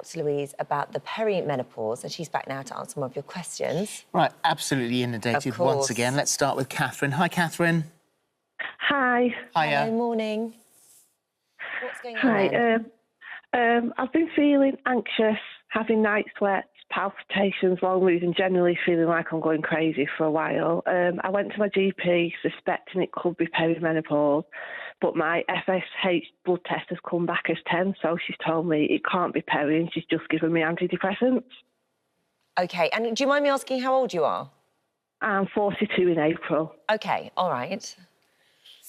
Dr Louise about the perimenopause, and she's back now to answer more of your questions. Right, absolutely inundated once again. Let's start with Catherine. Hi, Catherine. Hi. Hiya. Hello, morning. What's going on? Hi. I've been feeling anxious, having night sweats, palpitations, long mood, and generally feeling like I'm going crazy for a while. I went to my GP suspecting it could be perimenopause, but my FSH blood test has come back as 10, so she's told me it can't be peri, and she's just given me antidepressants. OK, and do you mind me asking how old you are? I'm 42 in April. OK, all right.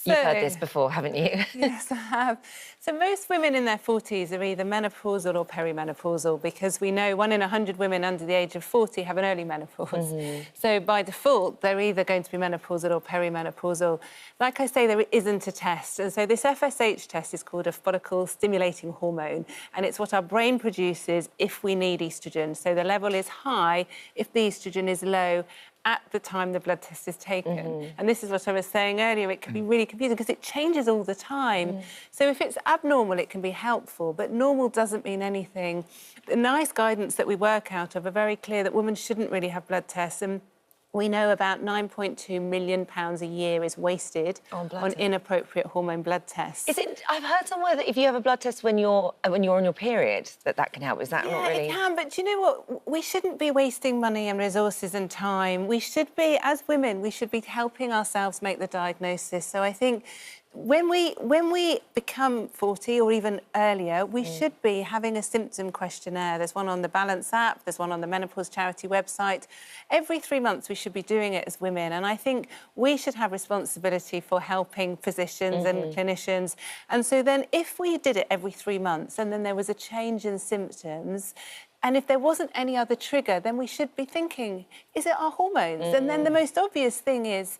You've heard this before, haven't you? Yes, I have. So most women in their 40s are either menopausal or perimenopausal, because we know 1 in 100 women under the age of 40 have an early menopause. So by default, they're either going to be menopausal or perimenopausal. Like I say, there isn't a test. And so this FSH test is called a follicle-stimulating hormone, and it's what our brain produces if we need oestrogen. So the level is high if the oestrogen is low at the time the blood test is taken. And this is what I was saying earlier, it can be really confusing because it changes all the time. So if it's abnormal, it can be helpful, but normal doesn't mean anything. The nice guidance that we work out of are very clear that women shouldn't really have blood tests, and we know about £9.2 million a year is wasted on inappropriate hormone blood tests. Is it? I've heard somewhere that if you have a blood test when you're on your period, that can help. Is that not really? Yeah, it can, but do you know what? We shouldn't be wasting money and resources and time. We should be, as women, we should be helping ourselves make the diagnosis. So I think when we become 40 or even earlier, we should be having a symptom questionnaire. There's one on the Balance app, there's one on the Menopause charity website. Every 3 months we should be doing it as women, and I think we should have responsibility for helping physicians and clinicians. And so then if we did it every 3 months and then there was a change in symptoms, and if there wasn't any other trigger, then we should be thinking, is it our hormones? And then the most obvious thing is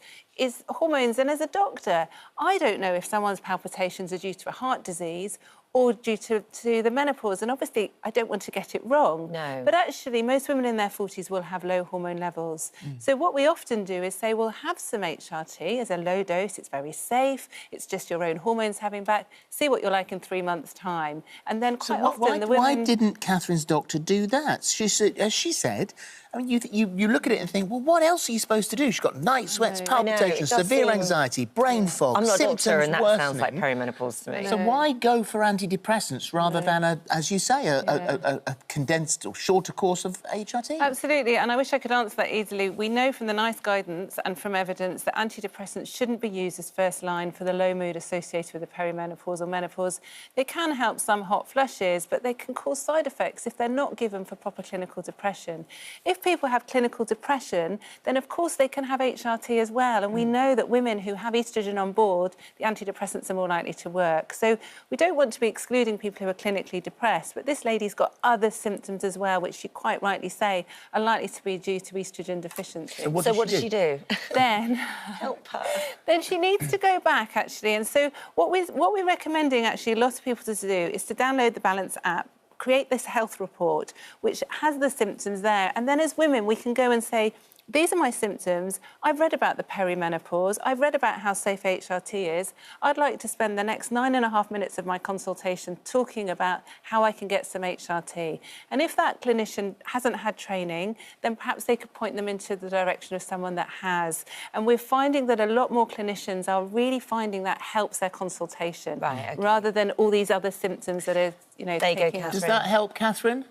hormones. And as a doctor, I don't know if someone's palpitations are due to a heart disease or due to the menopause. And obviously, I don't want to get it wrong. No. But actually, most women in their 40s will have low hormone levels. So what we often do is say, well, have some HRT as a low dose. It's very safe. It's just your own hormones having back. See what you're like in 3 months' time. And then quite often the women... Why didn't Catherine's doctor do that? She said, as she said, I mean, you look at it and think, well, what else are you supposed to do? She's got night sweats, palpitations, severe anxiety, brain fog, I'm not a doctor, and that worsening. sounds like perimenopause to me. So why go for antidepressants rather than, as you say, a condensed or shorter course of HRT? Absolutely, and I wish I could answer that easily. We know from the NICE guidance and from evidence that antidepressants shouldn't be used as first line for the low mood associated with the perimenopause or menopause. They can help some hot flushes, but they can cause side effects if they're not given for proper clinical depression. If people have clinical depression, then of course they can have HRT as well, and we know that women who have oestrogen on board, the antidepressants are more likely to work. So we don't want to be excluding people who are clinically depressed, but this lady's got other symptoms as well, which you quite rightly say are likely to be due to oestrogen deficiency. So what does she do? Then help her. Then she needs to go back, actually. And so what we're recommending, actually, a lot of people to do is to download the Balance app, create this health report, which has the symptoms there. And then as women, we can go and say, these are my symptoms. I've read about the perimenopause. I've read about how safe HRT is. I'd like to spend the next 9.5 minutes of my consultation talking about how I can get some HRT. And if that clinician hasn't had training, then perhaps they could point them into the direction of someone that has. And we're finding that a lot more clinicians are really finding that helps their consultation, rather than all these other symptoms that are, you know, there you go, taking Catherine. Does that help, Catherine?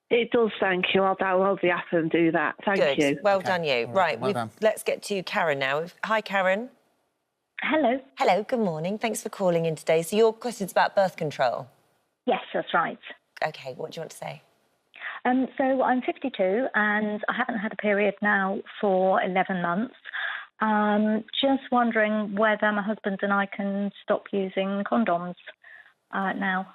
It does, thank you. I'll download the app and do that. Thank you. Well done, you. Right, well done. Let's get to Karen now. Hi, Karen. Hello. Hello, good morning. Thanks for calling in today. So your question's about birth control? Yes, that's right. OK, what do you want to say? So I'm 52 and I haven't had a period now for 11 months. Just wondering whether my husband and I can stop using condoms now.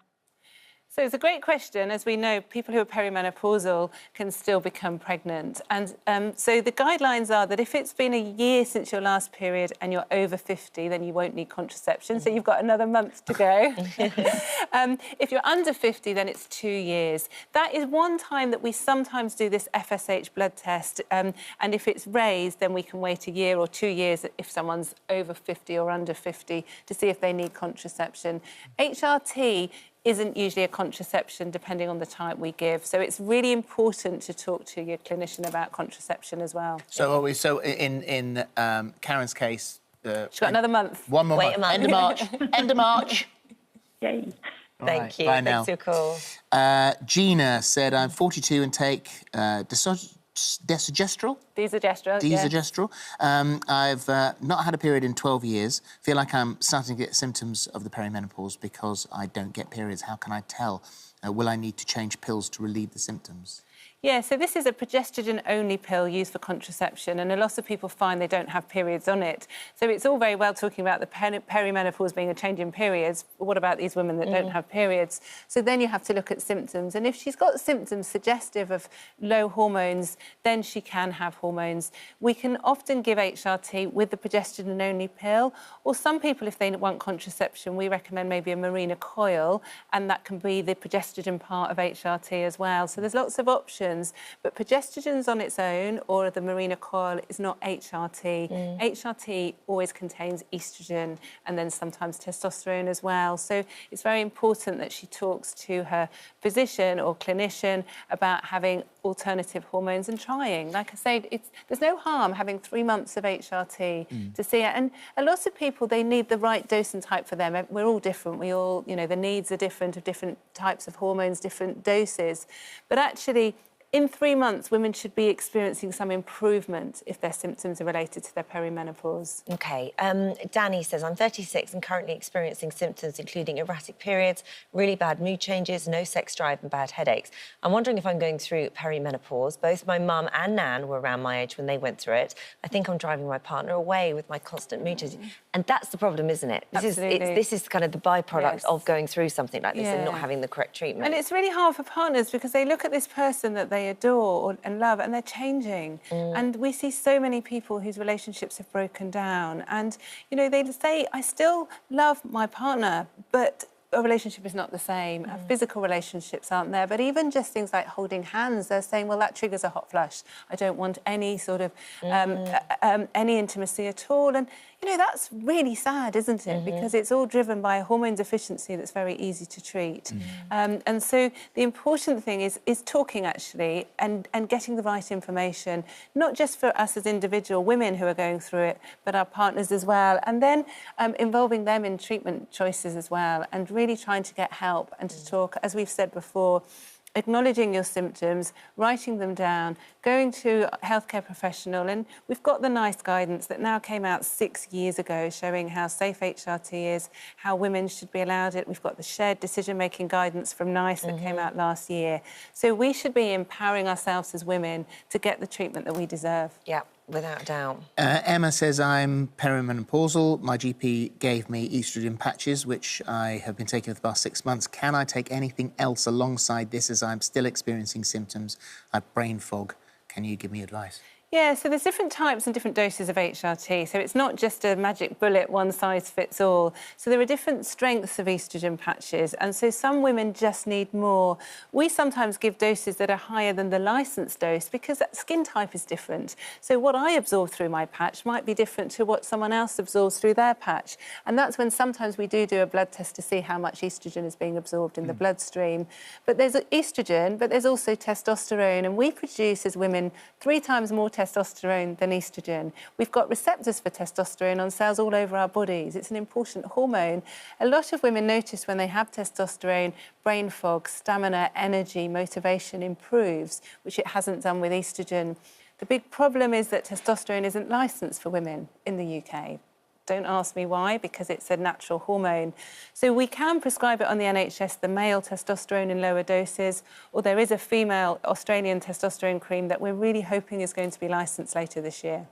So it's a great question. As we know, people who are perimenopausal can still become pregnant. And so the guidelines are that if it's been a year since your last period and you're over 50, then you won't need contraception. So you've got another month to go. If you're under 50, then it's 2 years. That is one time that we sometimes do this FSH blood test. And if it's raised, then we can wait a year or 2 years if someone's over 50 or under 50 to see if they need contraception. HRT isn't usually a contraception, depending on the type we give. So it's really important to talk to your clinician about contraception as well. So, in Karen's case... She's got another month. One more Wait month. a month. End of March. End of March. Yay. Thank you. Bye now. Thanks for your call. Gina said, I'm 42 and take desogestrel. Desogestrel, yes. Desogestrel. I've not had a period in 12 years. Feel like I'm starting to get symptoms of the perimenopause because I don't get periods. How can I tell? Will I need to change pills to relieve the symptoms? Yeah, so this is a progesterone-only pill used for contraception, and a lot of people find they don't have periods on it. So it's all very well talking about the perimenopause being a change in periods, but what about these women that don't have periods? So then you have to look at symptoms, and if she's got symptoms suggestive of low hormones, then she can have hormones. We can often give HRT with the progesterone-only pill, or some people, if they want contraception, we recommend maybe a Mirena coil, and that can be the progesterone part of HRT as well. So there's lots of options. But progestogens on its own or the Mirena coil is not HRT. HRT always contains estrogen and then sometimes testosterone as well. So it's very important that she talks to her physician or clinician about having alternative hormones and trying. Like I say, there's no harm having 3 months of HRT to see it. And a lot of people, they need the right dose and type for them. We're all different. We all, you know, the needs are different of different types of hormones, different doses. But actually, in 3 months, women should be experiencing some improvement if their symptoms are related to their perimenopause. OK. Danny says, I'm 36 and currently experiencing symptoms including erratic periods, really bad mood changes, no sex drive and bad headaches. I'm wondering if I'm going through perimenopause. Both my mum and Nan were around my age when they went through it. I think I'm driving my partner away with my constant mood changes. And that's the problem, isn't it? This is kind of the byproduct of going through something like this and not having the correct treatment. And it's really hard for partners because they look at this person that they adore and love and they're changing. And we see so many people whose relationships have broken down. And, you know, they say, I still love my partner, but a relationship is not the same. Our physical relationships aren't there. But even just things like holding hands, they're saying, well, that triggers a hot flush. I don't want any sort of, any intimacy at all. And, you know, that's really sad, isn't it? Because it's all driven by a hormone deficiency that's very easy to treat. And so the important thing is talking, actually, and getting the right information, not just for us as individual women who are going through it, but our partners as well. And then involving them in treatment choices as well, and really trying to get help and to talk, as we've said before, acknowledging your symptoms, writing them down, going to a healthcare professional. And we've got the NICE guidance that now came out 6 years ago showing how safe HRT is, how women should be allowed it. We've got the shared decision-making guidance from NICE that came out last year. So we should be empowering ourselves as women to get the treatment that we deserve. Yeah, without a doubt. Emma says, I'm perimenopausal. My GP gave me estrogen patches, which I have been taking for the past 6 months. Can I take anything else alongside this as I'm still experiencing symptoms? I have brain fog. Can you give me advice? Yeah, so there's different types and different doses of HRT. So it's not just a magic bullet, one size fits all. So there are different strengths of oestrogen patches. And so some women just need more. We sometimes give doses that are higher than the licensed dose because that skin type is different. So what I absorb through my patch might be different to what someone else absorbs through their patch. And that's when sometimes we do a blood test to see how much oestrogen is being absorbed in the bloodstream. But there's oestrogen, but there's also testosterone. And we produce, as women, 3 times more testosterone than estrogen. We've got receptors for testosterone on cells all over our bodies. It's an important hormone. A lot of women notice when they have testosterone, brain fog, stamina, energy, motivation improves, which it hasn't done with estrogen. The big problem is that testosterone isn't licensed for women in the UK. Don't ask me why, because it's a natural hormone. So we can prescribe it on the NHS, the male testosterone in lower doses, or there is a female Australian testosterone cream that we're really hoping is going to be licensed later this year.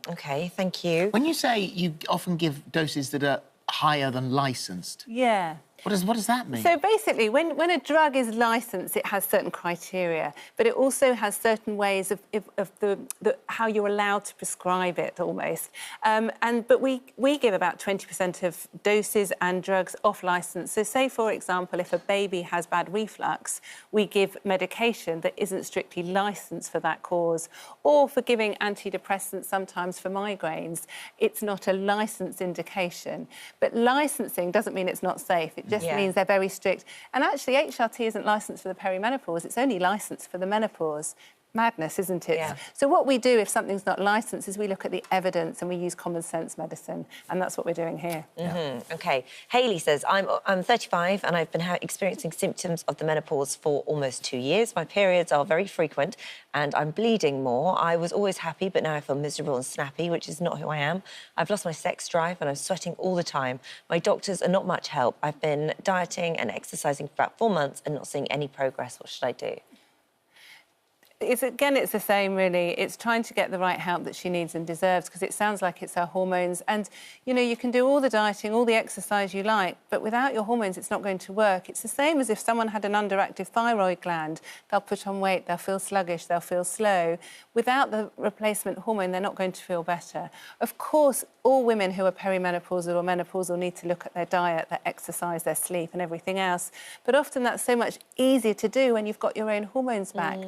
OK, thank you. When you say you often give doses that are higher than licensed... Yeah. What does that mean? So basically, when a drug is licensed, it has certain criteria, but it also has certain ways of how you're allowed to prescribe it, almost. But we give about 20% of doses and drugs off licence. So say, for example, if a baby has bad reflux, we give medication that isn't strictly licensed for that cause. Or for giving antidepressants sometimes for migraines, it's not a licensed indication. But licensing doesn't mean it's not safe. It just means they're very strict. And actually, HRT isn't licensed for the perimenopause, it's only licensed for the menopause. Madness, isn't it? Yeah. So what we do if something's not licensed is we look at the evidence and we use common sense medicine, and that's what we're doing here. OK. Hayley says, I'm 35 and I've been experiencing symptoms of the menopause for almost 2 years. My periods are very frequent and I'm bleeding more. I was always happy, but now I feel miserable and snappy, which is not who I am. I've lost my sex drive and I'm sweating all the time. My doctors are not much help. I've been dieting and exercising for about 4 months and not seeing any progress. What should I do? It's the same, really. It's trying to get the right help that she needs and deserves, because it sounds like it's her hormones. And, you know, you can do all the dieting, all the exercise you like, but without your hormones, it's not going to work. It's the same as if someone had an underactive thyroid gland. They'll put on weight, they'll feel sluggish, they'll feel slow. Without the replacement hormone, they're not going to feel better. Of course, all women who are perimenopausal or menopausal need to look at their diet, their exercise, their sleep and everything else. But often that's so much easier to do when you've got your own hormones back.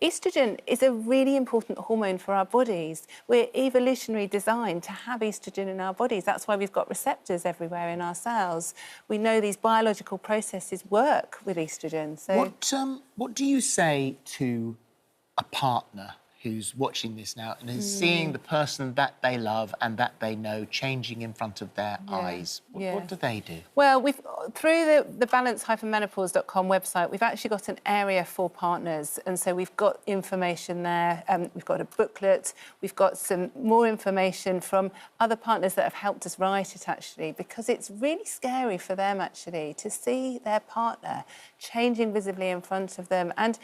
Estrogen is a really important hormone for our bodies. We're evolutionarily designed to have estrogen in our bodies. That's why we've got receptors everywhere in our cells. We know these biological processes work with estrogen. So What do you say to a partner who's watching this now and is seeing the person that they love and that they know changing in front of their eyes? What do they do? Well, through the balance-menopause.com website, we've actually got an area for partners, and so we've got information there. We've got a booklet. We've got some more information from other partners that have helped us write it, actually, because it's really scary for them, actually, to see their partner changing visibly in front of them. And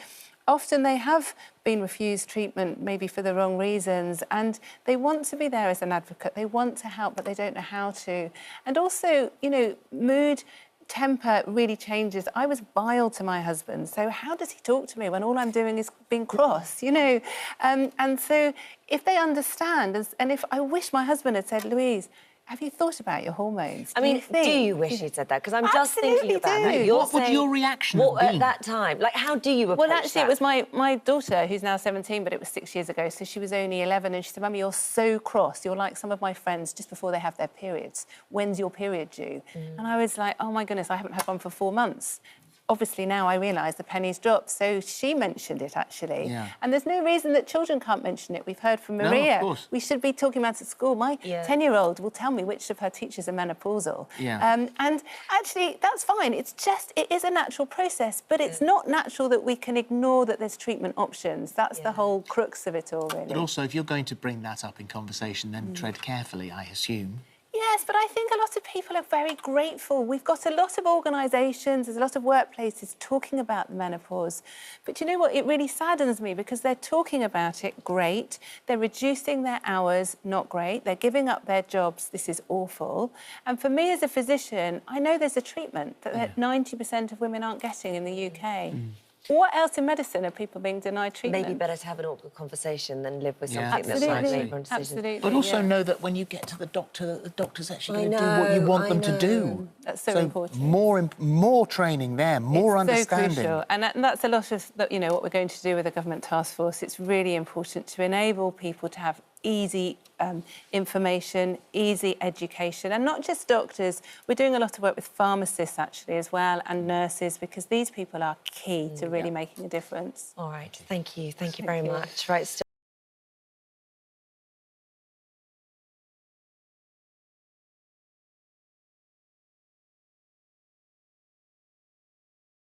often they have been refused treatment, maybe for the wrong reasons, and they want to be there as an advocate. They want to help, but they don't know how to. And also, you know, mood, temper really changes. I was bile to my husband, so how does he talk to me when all I'm doing is being cross, you know? And so if they understand, and if I wish my husband had said, Louise, have you thought about your hormones? I mean, do you wish he'd said that? Because I'm just thinking about that. What would your reaction have been? At that time? Like, how do you approach Well, actually, that? it was my daughter, who's now 17, but it was 6 years ago, so she was only 11, and she said, Mummy, you're so cross. You're like some of my friends just before they have their periods. When's your period due? And I was like, oh, my goodness, I haven't had one for 4 months. Obviously, now I realise the penny's dropped, so she mentioned it, actually. Yeah. And there's no reason that children can't mention it. We've heard from Maria. No, of course. We should be talking about it at school. My 10-year-old will tell me which of her teachers are menopausal. Yeah. And actually, that's fine. It's just, it is a natural process, but it's not natural that we can ignore that there's treatment options. That's the whole crux of it all, really. But also, if you're going to bring that up in conversation, then tread carefully, I assume. Yes, but I think a lot of people are very grateful. We've got a lot of organisations, there's a lot of workplaces talking about the menopause. But you know what? It really saddens me because they're talking about it, great. They're reducing their hours, not great. They're giving up their jobs, this is awful. And for me as a physician, I know there's a treatment that 90% of women aren't getting in the UK. What else in medicine are people being denied treatment? Maybe better to have an awkward conversation than live with something that's Absolutely. like labour and decision. Absolutely. But also yeah. know that when you get to the doctor, that the doctor's actually going to do what you want them to do. That's so important. More training there, more understanding. So crucial. And that's a lot of, you know, what we're going to do with the government task force. It's really important to enable people to have easy information, easy education, and not just doctors. We're doing a lot of work with pharmacists, actually, as well, and nurses, because these people are key to really making a difference. All right, thank you very much. Right.